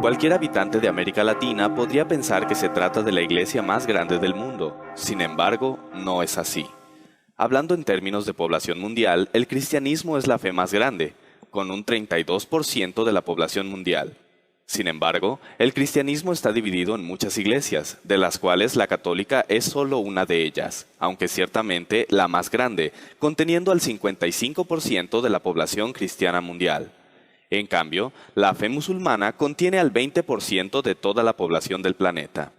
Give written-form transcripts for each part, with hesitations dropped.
Cualquier habitante de América Latina podría pensar que se trata de la iglesia más grande del mundo. Sin embargo, no es así. Hablando en términos de población mundial, el cristianismo es la fe más grande, con un 32% de la población mundial. Sin embargo, el cristianismo está dividido en muchas iglesias, de las cuales la católica es solo una de ellas, aunque ciertamente la más grande, conteniendo al 55% de la población cristiana mundial. En cambio, la fe musulmana contiene al 20% de toda la población del planeta.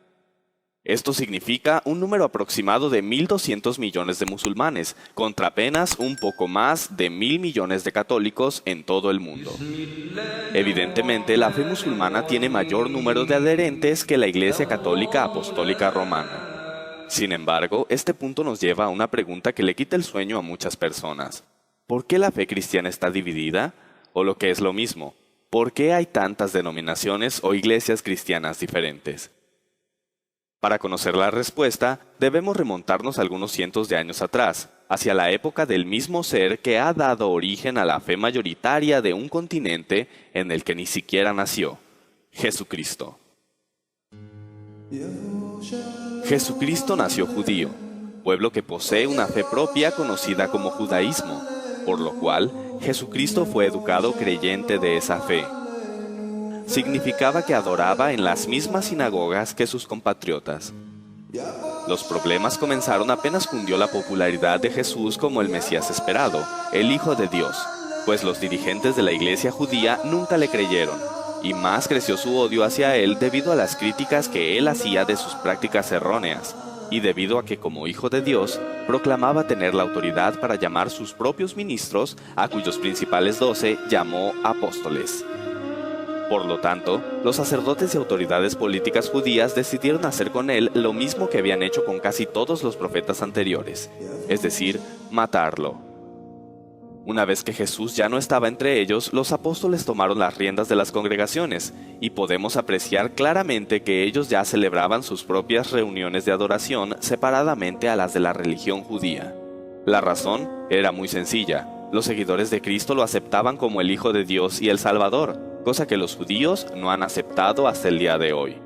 Esto significa un número aproximado de 1.200 millones de musulmanes, contra apenas un poco más de 1.000 millones de católicos en todo el mundo. Evidentemente, la fe musulmana tiene mayor número de adherentes que la Iglesia Católica Apostólica Romana. Sin embargo, este punto nos lleva a una pregunta que le quita el sueño a muchas personas. ¿Por qué la fe cristiana está dividida? O lo que es lo mismo, ¿por qué hay tantas denominaciones o iglesias cristianas diferentes? Para conocer la respuesta, debemos remontarnos algunos cientos de años atrás, hacia la época del mismo ser que ha dado origen a la fe mayoritaria de un continente en el que ni siquiera nació, Jesucristo. Jesucristo nació judío, pueblo que posee una fe propia conocida como judaísmo, por lo cual Jesucristo fue educado creyente de esa fe. Significaba que adoraba en las mismas sinagogas que sus compatriotas. Los problemas comenzaron apenas cundió la popularidad de Jesús como el Mesías esperado, el Hijo de Dios, pues los dirigentes de la iglesia judía nunca le creyeron, y más creció su odio hacia él debido a las críticas que él hacía de sus prácticas erróneas, y debido a que como Hijo de Dios, proclamaba tener la autoridad para llamar sus propios ministros, a cuyos principales 12 llamó apóstoles. Por lo tanto, los sacerdotes y autoridades políticas judías decidieron hacer con él lo mismo que habían hecho con casi todos los profetas anteriores, es decir, matarlo. Una vez que Jesús ya no estaba entre ellos, los apóstoles tomaron las riendas de las congregaciones, y podemos apreciar claramente que ellos ya celebraban sus propias reuniones de adoración separadamente a las de la religión judía. La razón era muy sencilla: los seguidores de Cristo lo aceptaban como el Hijo de Dios y el Salvador, cosa que los judíos no han aceptado hasta el día de hoy.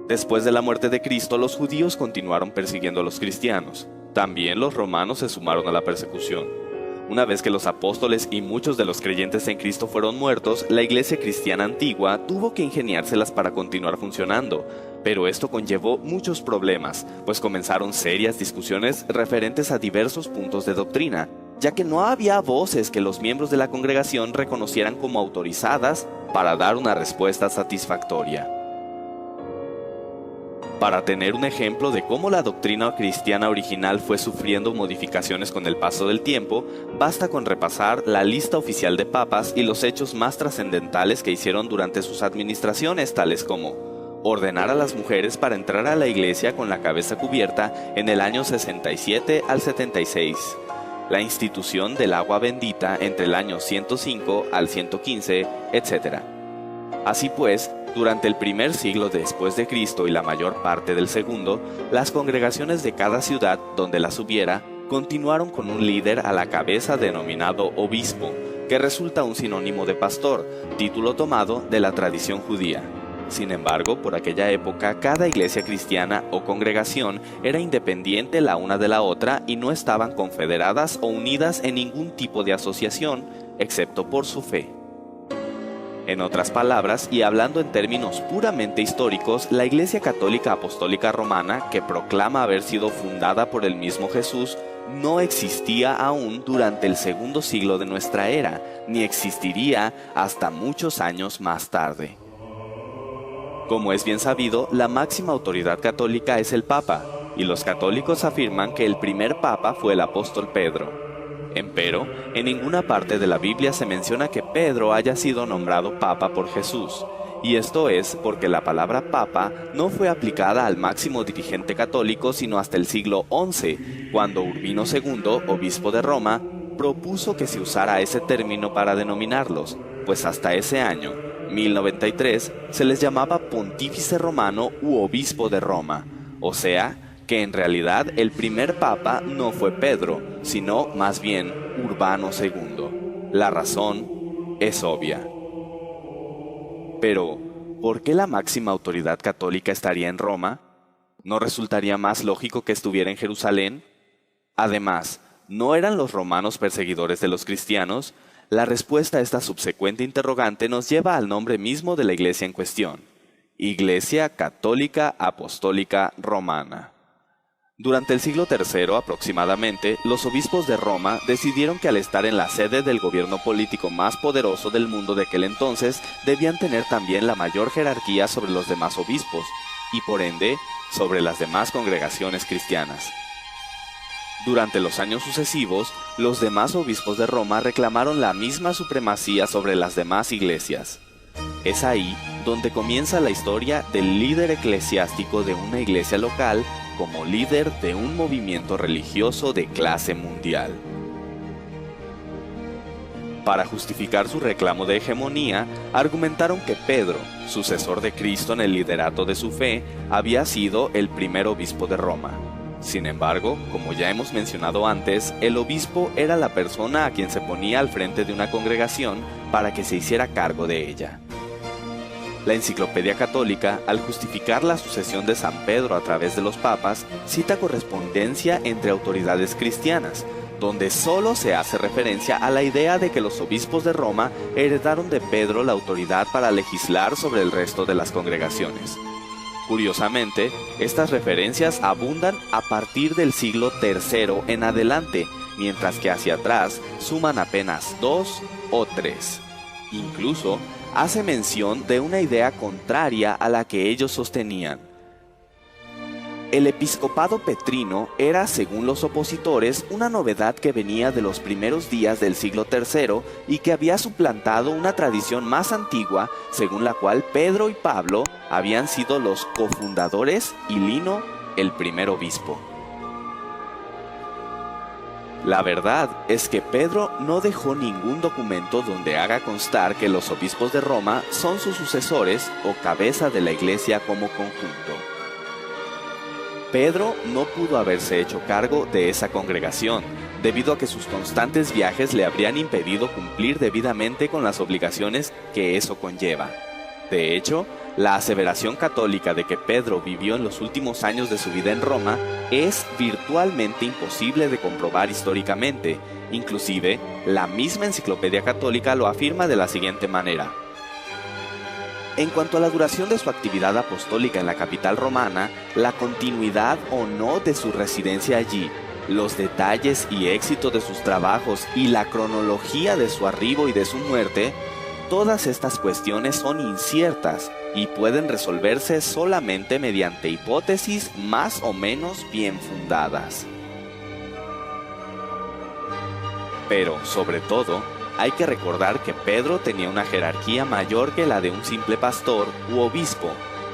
Después de la muerte de Cristo, los judíos continuaron persiguiendo a los cristianos. También los romanos se sumaron a la persecución. Una vez que los apóstoles y muchos de los creyentes en Cristo fueron muertos, la iglesia cristiana antigua tuvo que ingeniárselas para continuar funcionando, pero esto conllevó muchos problemas, pues comenzaron serias discusiones referentes a diversos puntos de doctrina, ya que no había voces que los miembros de la congregación reconocieran como autorizadas para dar una respuesta satisfactoria. Para tener un ejemplo de cómo la doctrina cristiana original fue sufriendo modificaciones con el paso del tiempo, basta con repasar la lista oficial de papas y los hechos más trascendentales que hicieron durante sus administraciones, tales como ordenar a las mujeres para entrar a la iglesia con la cabeza cubierta en el año 67 al 76, la institución del agua bendita entre el año 105 al 115, etc. Así pues, durante el primer siglo después de Cristo y la mayor parte del segundo, las congregaciones de cada ciudad donde las hubiera continuaron con un líder a la cabeza denominado obispo, que resulta un sinónimo de pastor, título tomado de la tradición judía. Sin embargo, por aquella época, cada iglesia cristiana o congregación era independiente la una de la otra y no estaban confederadas o unidas en ningún tipo de asociación, excepto por su fe. En otras palabras, y hablando en términos puramente históricos, la Iglesia Católica Apostólica Romana, que proclama haber sido fundada por el mismo Jesús, no existía aún durante el segundo siglo de nuestra era, ni existiría hasta muchos años más tarde. Como es bien sabido, la máxima autoridad católica es el Papa, y los católicos afirman que el primer Papa fue el apóstol Pedro. Empero, en ninguna parte de la Biblia se menciona que Pedro haya sido nombrado Papa por Jesús, y esto es porque la palabra Papa no fue aplicada al máximo dirigente católico sino hasta el siglo XI, cuando Urbino II, obispo de Roma, propuso que se usara ese término para denominarlos, pues hasta ese año, 1093, se les llamaba Pontífice Romano u Obispo de Roma, o sea, que en realidad el primer papa no fue Pedro, sino más bien Urbano II. La razón es obvia. Pero, ¿por qué la máxima autoridad católica estaría en Roma? ¿No resultaría más lógico que estuviera en Jerusalén? Además, ¿no eran los romanos perseguidores de los cristianos? La respuesta a esta subsecuente interrogante nos lleva al nombre mismo de la iglesia en cuestión: Iglesia Católica Apostólica Romana. Durante el siglo III aproximadamente, los obispos de Roma decidieron que al estar en la sede del gobierno político más poderoso del mundo de aquel entonces, debían tener también la mayor jerarquía sobre los demás obispos, y por ende, sobre las demás congregaciones cristianas. Durante los años sucesivos, los demás obispos de Roma reclamaron la misma supremacía sobre las demás iglesias. Es ahí donde comienza la historia del líder eclesiástico de una iglesia local como líder de un movimiento religioso de clase mundial. Para justificar su reclamo de hegemonía, argumentaron que Pedro, sucesor de Cristo en el liderato de su fe, había sido el primer obispo de Roma. Sin embargo, como ya hemos mencionado antes, el obispo era la persona a quien se ponía al frente de una congregación para que se hiciera cargo de ella. La Enciclopedia Católica, al justificar la sucesión de San Pedro a través de los papas, cita correspondencia entre autoridades cristianas, donde solo se hace referencia a la idea de que los obispos de Roma heredaron de Pedro la autoridad para legislar sobre el resto de las congregaciones. Curiosamente, estas referencias abundan a partir del siglo III en adelante, mientras que hacia atrás suman apenas 2 o 3. Incluso, hace mención de una idea contraria a la que ellos sostenían. El episcopado petrino era, según los opositores, una novedad que venía de los primeros días del siglo III y que había suplantado una tradición más antigua, según la cual Pedro y Pablo habían sido los cofundadores y Lino el primer obispo. La verdad es que Pedro no dejó ningún documento donde haga constar que los obispos de Roma son sus sucesores o cabeza de la iglesia como conjunto. Pedro no pudo haberse hecho cargo de esa congregación, debido a que sus constantes viajes le habrían impedido cumplir debidamente con las obligaciones que eso conlleva. De hecho, la aseveración católica de que Pedro vivió en los últimos años de su vida en Roma es virtualmente imposible de comprobar históricamente. Inclusive, la misma Enciclopedia Católica lo afirma de la siguiente manera. En cuanto a la duración de su actividad apostólica en la capital romana, la continuidad o no de su residencia allí, los detalles y éxito de sus trabajos y la cronología de su arribo y de su muerte, todas estas cuestiones son inciertas y pueden resolverse solamente mediante hipótesis más o menos bien fundadas. Pero, sobre todo, hay que recordar que Pedro tenía una jerarquía mayor que la de un simple pastor u obispo.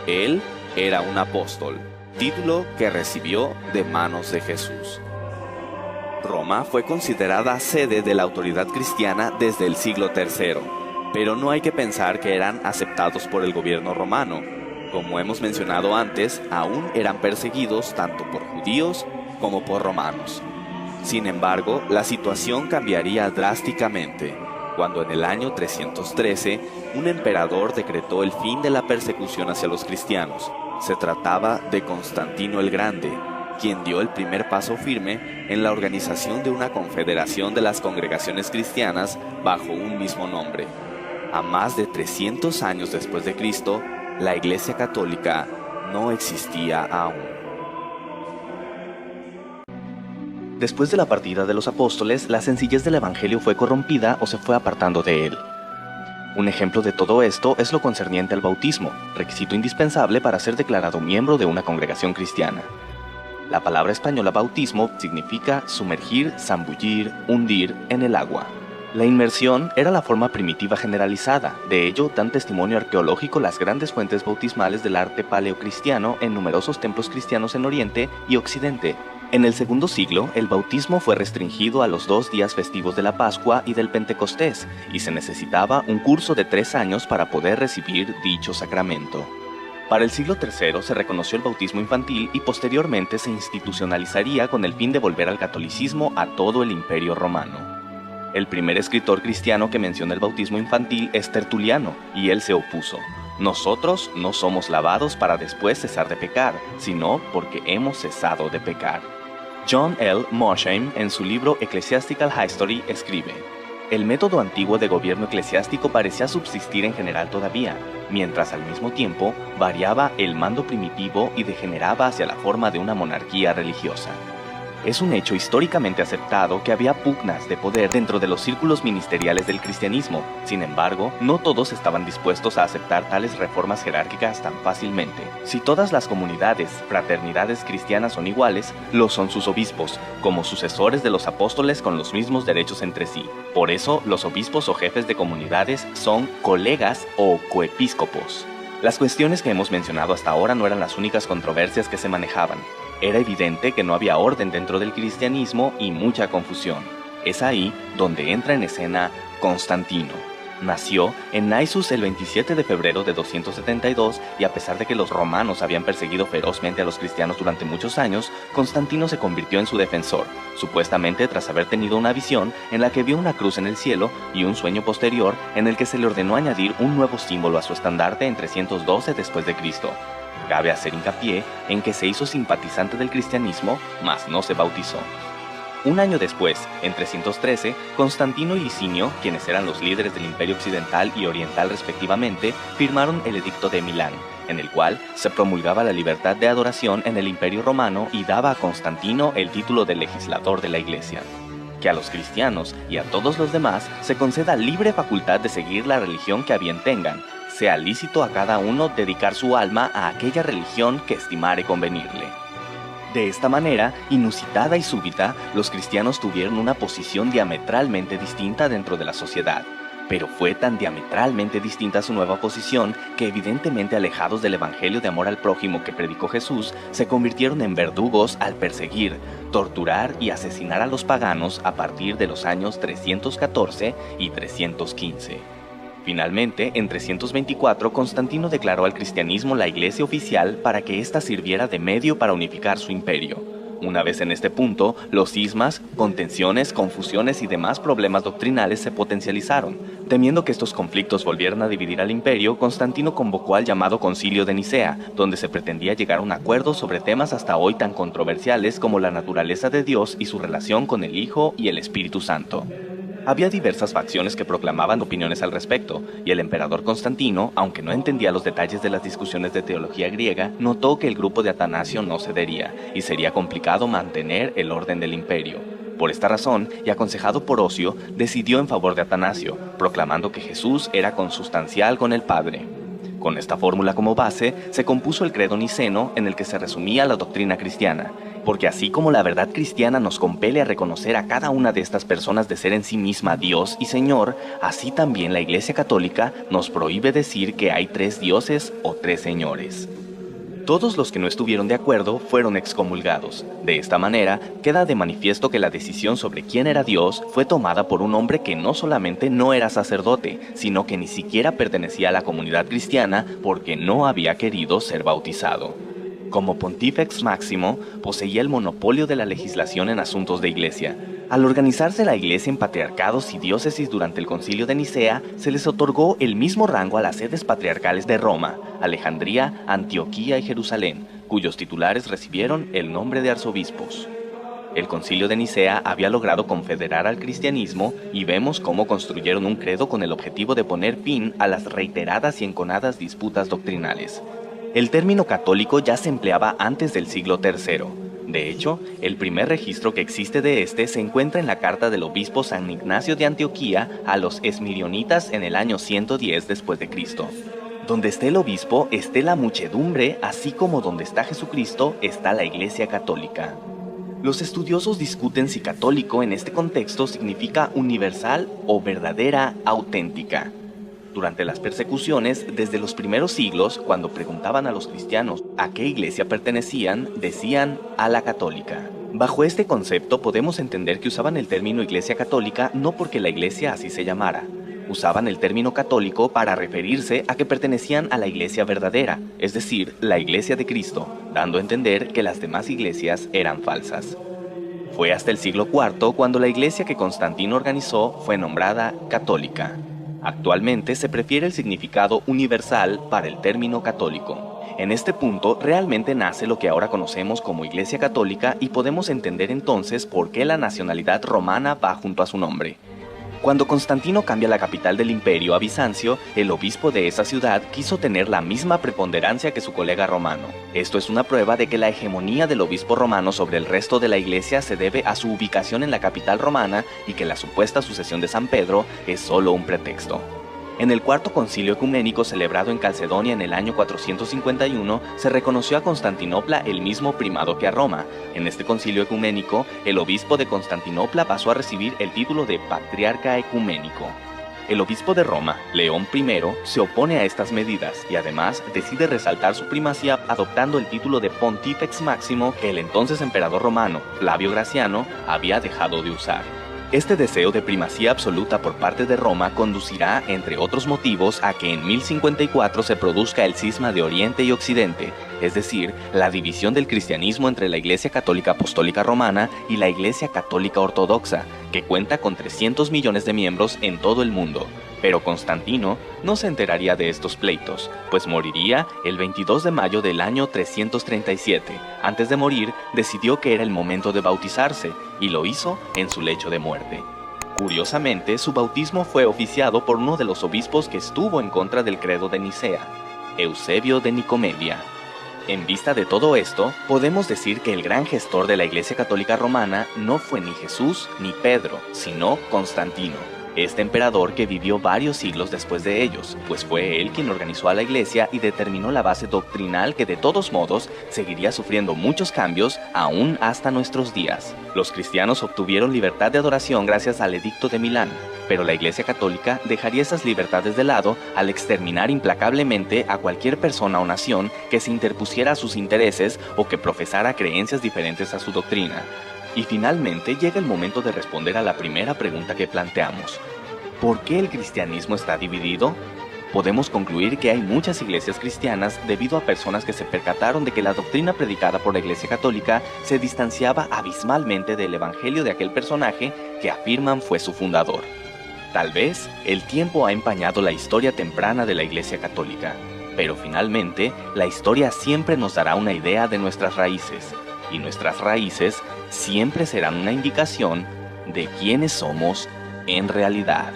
Él era un apóstol, título que recibió de manos de Jesús. Roma fue considerada sede de la autoridad cristiana desde el siglo III, pero no hay que pensar que eran aceptados por el gobierno romano. Como hemos mencionado antes, aún eran perseguidos tanto por judíos como por romanos. Sin embargo, la situación cambiaría drásticamente, cuando en el año 313, un emperador decretó el fin de la persecución hacia los cristianos. Se trataba de Constantino el Grande, quien dio el primer paso firme en la organización de una confederación de las congregaciones cristianas bajo un mismo nombre. A más de 300 años después de Cristo, la Iglesia Católica no existía aún. Después de la partida de los apóstoles, la sencillez del evangelio fue corrompida o se fue apartando de él. Un ejemplo de todo esto es lo concerniente al bautismo, requisito indispensable para ser declarado miembro de una congregación cristiana. La palabra española bautismo significa sumergir, zambullir, hundir en el agua. La inmersión era la forma primitiva generalizada, de ello dan testimonio arqueológico las grandes fuentes bautismales del arte paleocristiano en numerosos templos cristianos en Oriente y Occidente. En el segundo siglo, el bautismo fue restringido a los 2 días festivos de la Pascua y del Pentecostés, y se necesitaba un curso de 3 años para poder recibir dicho sacramento. Para el siglo III se reconoció el bautismo infantil y posteriormente se institucionalizaría con el fin de volver al catolicismo a todo el Imperio Romano. El primer escritor cristiano que menciona el bautismo infantil es Tertuliano, y él se opuso. Nosotros no somos lavados para después cesar de pecar, sino porque hemos cesado de pecar. John L. Mosheim, en su libro Ecclesiastical History, escribe: el método antiguo de gobierno eclesiástico parecía subsistir en general todavía, mientras al mismo tiempo variaba el mando primitivo y degeneraba hacia la forma de una monarquía religiosa. Es un hecho históricamente aceptado que había pugnas de poder dentro de los círculos ministeriales del cristianismo. Sin embargo, no todos estaban dispuestos a aceptar tales reformas jerárquicas tan fácilmente. Si todas las comunidades, fraternidades cristianas son iguales, lo son sus obispos, como sucesores de los apóstoles con los mismos derechos entre sí. Por eso, los obispos o jefes de comunidades son colegas o coepiscopos. Las cuestiones que hemos mencionado hasta ahora no eran las únicas controversias que se manejaban. Era evidente que no había orden dentro del cristianismo y mucha confusión. Es ahí donde entra en escena Constantino. Nació en Naissus el 27 de febrero de 272 y a pesar de que los romanos habían perseguido ferozmente a los cristianos durante muchos años, Constantino se convirtió en su defensor, supuestamente tras haber tenido una visión en la que vio una cruz en el cielo y un sueño posterior en el que se le ordenó añadir un nuevo símbolo a su estandarte en 312 después de Cristo. Cabe hacer hincapié en que se hizo simpatizante del cristianismo, mas no se bautizó. Un año después, en 313, Constantino y Licinio, quienes eran los líderes del Imperio Occidental y Oriental respectivamente, firmaron el Edicto de Milán, en el cual se promulgaba la libertad de adoración en el Imperio Romano y daba a Constantino el título de legislador de la Iglesia. Que a los cristianos y a todos los demás se conceda libre facultad de seguir la religión que a bien tengan, sea lícito a cada uno dedicar su alma a aquella religión que estimare convenirle. De esta manera, inusitada y súbita, los cristianos tuvieron una posición diametralmente distinta dentro de la sociedad. Pero fue tan diametralmente distinta su nueva posición que, evidentemente alejados del evangelio de amor al prójimo que predicó Jesús, se convirtieron en verdugos al perseguir, torturar y asesinar a los paganos a partir de los años 314 y 315. Finalmente, en 324, Constantino declaró al cristianismo la iglesia oficial para que ésta sirviera de medio para unificar su imperio. Una vez en este punto, los cismas, contenciones, confusiones y demás problemas doctrinales se potencializaron. Temiendo que estos conflictos volvieran a dividir al imperio, Constantino convocó al llamado Concilio de Nicea, donde se pretendía llegar a un acuerdo sobre temas hasta hoy tan controversiales como la naturaleza de Dios y su relación con el Hijo y el Espíritu Santo. Había diversas facciones que proclamaban opiniones al respecto, y el emperador Constantino, aunque no entendía los detalles de las discusiones de teología griega, notó que el grupo de Atanasio no cedería, y sería complicado mantener el orden del imperio. Por esta razón, y aconsejado por Ocio, decidió en favor de Atanasio, proclamando que Jesús era consustancial con el Padre. Con esta fórmula como base, se compuso el credo niceno en el que se resumía la doctrina cristiana, porque así como la verdad cristiana nos compele a reconocer a cada una de estas personas de ser en sí misma Dios y Señor, así también la Iglesia Católica nos prohíbe decir que hay tres dioses o tres señores. Todos los que no estuvieron de acuerdo fueron excomulgados. De esta manera, queda de manifiesto que la decisión sobre quién era Dios fue tomada por un hombre que no solamente no era sacerdote, sino que ni siquiera pertenecía a la comunidad cristiana porque no había querido ser bautizado. Como Pontífex Máximo, poseía el monopolio de la legislación en asuntos de iglesia. Al organizarse la iglesia en patriarcados y diócesis durante el Concilio de Nicea, se les otorgó el mismo rango a las sedes patriarcales de Roma, Alejandría, Antioquía y Jerusalén, cuyos titulares recibieron el nombre de arzobispos. El Concilio de Nicea había logrado confederar al cristianismo y vemos cómo construyeron un credo con el objetivo de poner fin a las reiteradas y enconadas disputas doctrinales. El término católico ya se empleaba antes del siglo III. De hecho, el primer registro que existe de este se encuentra en la carta del obispo San Ignacio de Antioquía a los esmirionitas en el año 110 después de Cristo. Donde esté el obispo, esté la muchedumbre, así como donde está Jesucristo, está la Iglesia Católica. Los estudiosos discuten si católico en este contexto significa universal o verdadera, auténtica. Durante las persecuciones, desde los primeros siglos, cuando preguntaban a los cristianos a qué iglesia pertenecían, decían a la católica. Bajo este concepto podemos entender que usaban el término iglesia católica no porque la iglesia así se llamara. Usaban el término católico para referirse a que pertenecían a la iglesia verdadera, es decir, la iglesia de Cristo, dando a entender que las demás iglesias eran falsas. Fue hasta el siglo IV cuando la iglesia que Constantino organizó fue nombrada católica. Actualmente se prefiere el significado universal para el término católico. En este punto realmente nace lo que ahora conocemos como Iglesia Católica y podemos entender entonces por qué la nacionalidad romana va junto a su nombre. Cuando Constantino cambia la capital del imperio a Bizancio, el obispo de esa ciudad quiso tener la misma preponderancia que su colega romano. Esto es una prueba de que la hegemonía del obispo romano sobre el resto de la iglesia se debe a su ubicación en la capital romana y que la supuesta sucesión de San Pedro es solo un pretexto. En el Cuarto Concilio Ecuménico celebrado en Calcedonia en el año 451, se reconoció a Constantinopla el mismo primado que a Roma. En este concilio ecuménico, el obispo de Constantinopla pasó a recibir el título de Patriarca Ecuménico. El obispo de Roma, León I, se opone a estas medidas y además decide resaltar su primacía adoptando el título de Pontifex Máximo que el entonces emperador romano, Flavio Graciano, había dejado de usar. Este deseo de primacía absoluta por parte de Roma conducirá, entre otros motivos, a que en 1054 se produzca el cisma de Oriente y Occidente, es decir, la división del cristianismo entre la Iglesia Católica Apostólica Romana y la Iglesia Católica Ortodoxa, que cuenta con 300 millones de miembros en todo el mundo. Pero Constantino no se enteraría de estos pleitos, pues moriría el 22 de mayo del año 337. Antes de morir, decidió que era el momento de bautizarse, y lo hizo en su lecho de muerte. Curiosamente, su bautismo fue oficiado por uno de los obispos que estuvo en contra del credo de Nicea, Eusebio de Nicomedia. En vista de todo esto, podemos decir que el gran gestor de la Iglesia Católica Romana no fue ni Jesús ni Pedro, sino Constantino, este emperador que vivió varios siglos después de ellos, pues fue él quien organizó a la Iglesia y determinó la base doctrinal que de todos modos seguiría sufriendo muchos cambios aún hasta nuestros días. Los cristianos obtuvieron libertad de adoración gracias al Edicto de Milán, pero la Iglesia Católica dejaría esas libertades de lado al exterminar implacablemente a cualquier persona o nación que se interpusiera a sus intereses o que profesara creencias diferentes a su doctrina. Y finalmente llega el momento de responder a la primera pregunta que planteamos. ¿Por qué el cristianismo está dividido? Podemos concluir que hay muchas iglesias cristianas debido a personas que se percataron de que la doctrina predicada por la Iglesia Católica se distanciaba abismalmente del evangelio de aquel personaje que afirman fue su fundador. Tal vez el tiempo ha empañado la historia temprana de la Iglesia Católica, pero finalmente la historia siempre nos dará una idea de nuestras raíces, y nuestras raíces siempre serán una indicación de quiénes somos en realidad.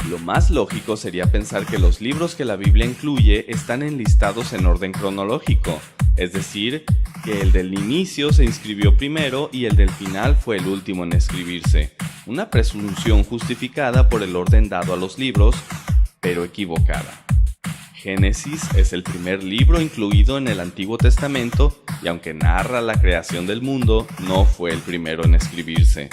Lo más lógico sería pensar que los libros que la Biblia incluye están enlistados en orden cronológico, es decir, que el del inicio se inscribió primero y el del final fue el último en escribirse. Una presunción justificada por el orden dado a los libros, pero equivocada. Génesis es el primer libro incluido en el Antiguo Testamento y aunque narra la creación del mundo, no fue el primero en escribirse.